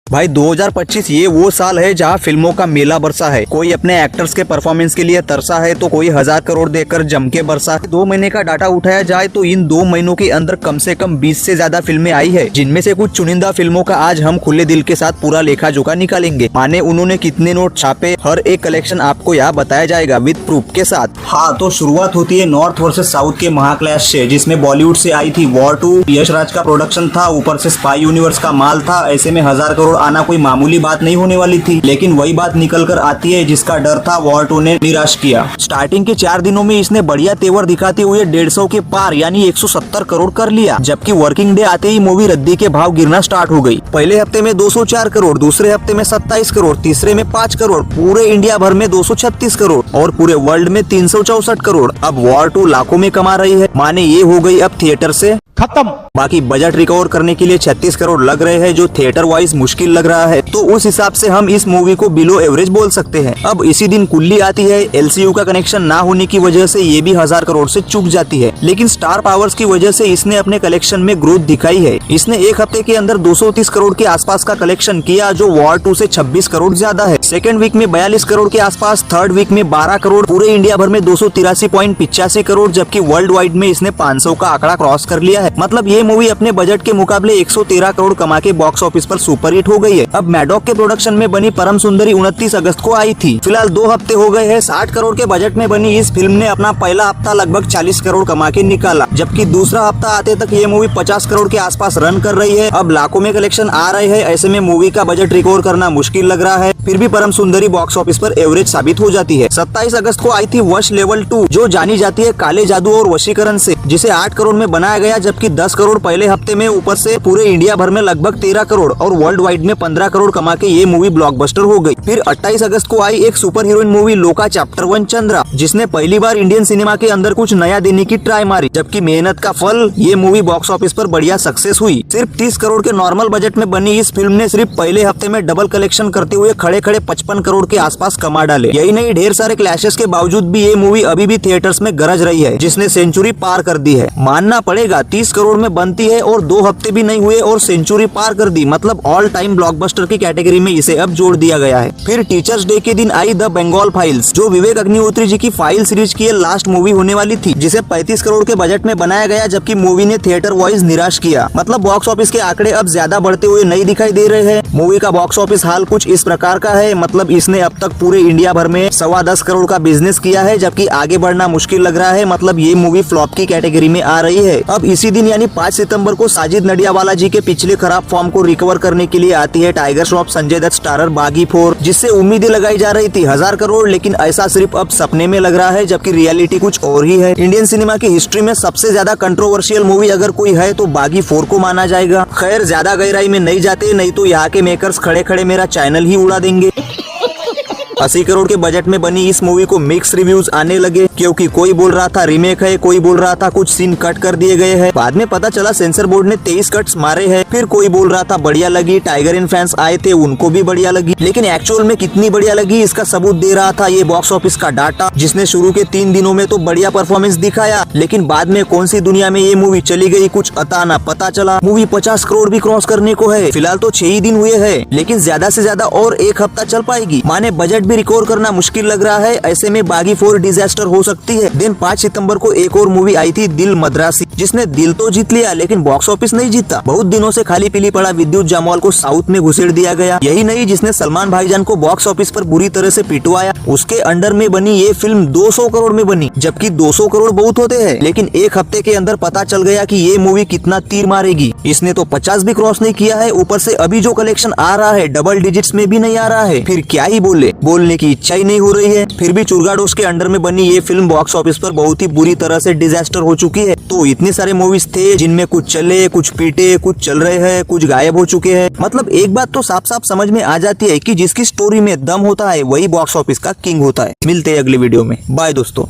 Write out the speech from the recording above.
भाई 2025 ये वो साल है जहाँ फिल्मों का मेला बरसा है। कोई अपने एक्टर्स के परफॉर्मेंस के लिए तरसा है तो कोई 1000 करोड़ देकर जम के बरसा है। 2 महीने का डाटा उठाया जाए तो इन 2 महीनों के अंदर कम से कम 20 से ज्यादा फिल्में आई है, जिनमें से कुछ चुनिंदा फिल्मों का आज हम खुले दिल के साथ पूरा लेखा जोखा निकालेंगे। माने उन्होंने कितने नोट छापे, हर एक कलेक्शन आपको यहाँ बताया जाएगा विद प्रूफ के साथ। हाँ, तो शुरुआत होती है नॉर्थ वर्सेस साउथ के महाक्लैश से, जिसमें बॉलीवुड से आई थी वॉर 2। यश राज का प्रोडक्शन था, ऊपर से स्पाई यूनिवर्स का माल था। ऐसे में 1000 करोड़ आना कोई मामूली बात नहीं होने वाली थी, लेकिन वही बात निकल कर आती है जिसका डर था वॉर 2 ने निराश किया। स्टार्टिंग के 4 दिनों में इसने बढ़िया तेवर दिखाते हुए 150 के पार यानी 170 करोड़ कर लिया, जबकि वर्किंग डे आते ही मूवी रद्दी के भाव गिरना स्टार्ट हो गई। पहले हफ्ते में 204 करोड़, दूसरे हफ्ते में 27 करोड़, तीसरे में 5 करोड़, पूरे इंडिया भर में 236 करोड़ और पूरे वर्ल्ड में 364 करोड़। अब वॉर 2 लाखों में कमा रही है, माने ये हो गई अब थिएटर से खत्म। बाकी बजट रिकवर करने के लिए 36 करोड़ लग रहे हैं, जो थिएटर वाइज मुश्किल लग रहा है, तो उस हिसाब से हम इस मूवी को बिलो एवरेज बोल सकते हैं। अब इसी दिन कुल्ली आती है, एलसीयू का कनेक्शन ना होने की वजह से ये भी 1000 करोड़ से चूक जाती है, लेकिन स्टार पावर्स की वजह से इसने अपने कलेक्शन में ग्रोथ दिखाई है। इसने एक हफ्ते के अंदर 230 करोड़ के आसपास का कलेक्शन किया, जो वॉर 2 से 26 करोड़ ज्यादा है। सेकेंड वीक में 42 करोड़ के आसपास, थर्ड वीक में 12 करोड़, पूरे इंडिया भर में 283.85 करोड़, जबकि वर्ल्ड वाइड में इसने 500 का आंकड़ा क्रॉस कर लिया है। मतलब ये मूवी अपने बजट के मुकाबले 113 करोड़ कमा के बॉक्स ऑफिस पर सुपर हिट हो गई है। अब मैडॉक के प्रोडक्शन में बनी परम सुंदरी 29 अगस्त को आई थी। फिलहाल 2 हफ्ते हो गए हैं। 60 करोड़ के बजट में बनी इस फिल्म ने अपना पहला हफ्ता लगभग 40 करोड़ कमा के निकाला, जबकि दूसरा हफ्ता आते तक ये मूवी 50 करोड़ के आसपास रन कर रही है। अब लाखों में कलेक्शन आ रहे हैं, ऐसे में मूवी का बजट रिकवर करना मुश्किल लग रहा है। फिर भी परम सुंदरी बॉक्स ऑफिस पर एवरेज साबित हो जाती है। 27 अगस्त को आई थी वश लेवल 2, जो जानी जाती है काले जादू और वशीकरण से, जिसे 8 करोड़ में बनाया गया, जबकि 10 करोड़ पहले हफ्ते में, ऊपर से पूरे इंडिया भर में लगभग 13 करोड़ और वर्ल्ड वाइड में 15 करोड़ कमा के ये मूवी ब्लॉकबस्टर हो गई। फिर 28 अगस्त को आई एक सुपर हीरोइन मूवी लोका चैप्टर 1 चंद्रा, जिसने पहली बार इंडियन सिनेमा के अंदर कुछ नया देने की ट्राई मारी, जबकि मेहनत का फल ये मूवी बॉक्स ऑफिस पर बढ़िया सक्सेस हुई। सिर्फ 30 करोड़ के नॉर्मल बजट में बनी इस फिल्म ने सिर्फ पहले हफ्ते में डबल कलेक्शन करते हुए खड़े खड़े 55 करोड़ के आसपास कमा डाले। यही नहीं, ढेर सारे क्लैशेस के बावजूद भी ये मूवी अभी भी थिएटर्स में गरज रही है, जिसने सेंचुरी पार कर दी है। मानना पड़ेगा 30 करोड़ में बनती है और 2 हफ्ते भी नहीं हुए और सेंचुरी पार कर दी, मतलब ऑल टाइम ब्लॉकबस्टर की कैटेगरी में इसे अब जोड़ दिया गया है। फिर टीचर्स डे के दिन आई द बंगाल फाइल्स, जो विवेक अग्निहोत्री जी की फाइल सीरीज की लास्ट मूवी होने वाली थी, जिसे 35 करोड़ के बजट में बनाया गया, जबकि मूवी ने थिएटर वाइज निराश किया। मतलब बॉक्स ऑफिस के आंकड़े अब ज्यादा बढ़ते हुए नहीं दिखाई दे रहे हैं। मूवी का बॉक्स ऑफिस हाल कुछ इस प्रकार का है, मतलब इसने अब तक पूरे इंडिया भर में 10.25 करोड़ का बिजनेस किया है, जबकि आगे बढ़ना मुश्किल लग रहा है। मतलब ये मूवी फ्लॉप की कैटेगरी में आ रही है। अब इसी दिन यानी 5 सितंबर को साजिद नडियावाला जी के पिछले खराब फॉर्म को रिकवर करने के लिए आती है टाइगर श्रॉफ संजय दत्त स्टारर बागी 4, जिससे उम्मीदें लगाई जा रही थी 1000 करोड़, लेकिन ऐसा सिर्फ अब सपने में लग रहा है, जबकि रियलिटी कुछ और ही है। इंडियन सिनेमा की हिस्ट्री में सबसे ज्यादा कंट्रोवर्शियल मूवी अगर कोई है तो बागी 4 को माना जाएगा। खैर, ज्यादा गहराई में नहीं जाते, नहीं तो यहाँ के मेकर्स खड़े खड़े मेरा चैनल ही उड़ा देंगे। 80 करोड़ के बजट में बनी इस मूवी को मिक्स रिव्यूज आने लगे, क्योंकि कोई बोल रहा था रीमेक है, कोई बोल रहा था कुछ सीन कट कर दिए गए हैं। बाद में पता चला सेंसर बोर्ड ने 23 कट्स मारे हैं। फिर कोई बोल रहा था बढ़िया लगी, टाइगर इन फैंस आए थे उनको भी बढ़िया लगी, लेकिन एक्चुअल में कितनी बढ़िया लगी इसका सबूत दे रहा था ये बॉक्स ऑफिस का डाटा, जिसने शुरू के 3 दिनों में तो बढ़िया परफॉर्मेंस दिखाया, लेकिन बाद में कौन सी दुनिया में ये मूवी चली गई कुछ अता ना पता चला। मूवी 50 करोड़ भी क्रॉस करने को है। फिलहाल तो 6 ही दिन हुए हैं, लेकिन ज्यादा से ज्यादा और 1 हफ्ता चल पाएगी। माने बजट भी रिकवर करना मुश्किल लग रहा है। ऐसे में बागी 4 डिजास्टर हो सकती है। दिन 5 सितंबर को एक और मूवी आई थी दिल मद्रासी, जिसने दिल तो जीत लिया लेकिन बॉक्स ऑफिस नहीं जीता। बहुत दिनों से खाली पीली पड़ा विद्युत जामवाल को साउथ में घुसेड़ दिया गया। यही नहीं, जिसने सलमान भाईजान को बॉक्स ऑफिस पर बुरी तरह से पिटवाया, उसके अंडर में बनी ये फिल्म 200 करोड़ में बनी, जबकि 200 करोड़ बहुत होते हैं, लेकिन एक हफ्ते के अंदर पता चल गया कि ये मूवी कितना तीर मारेगी। इसने तो 50 भी क्रॉस नहीं किया है, ऊपर से अभी जो कलेक्शन आ रहा है डबल डिजिट्स में भी नहीं आ रहा है। फिर क्या ही बोलने की इच्छा ही नहीं हो रही है। फिर भी चुरगाडोस के अंडर में बनी ये फिल्म बॉक्स ऑफिस पर बहुत ही बुरी तरह से डिजास्टर हो चुकी है। तो इतने सारे मूवीज थे जिनमें कुछ चले, कुछ पीटे, कुछ चल रहे हैं, कुछ गायब हो चुके हैं। मतलब एक बात तो साफ साफ समझ में आ जाती है कि जिसकी स्टोरी में दम होता है वही बॉक्स ऑफिस का किंग होता है। मिलते हैं अगले वीडियो में। बाय दोस्तों।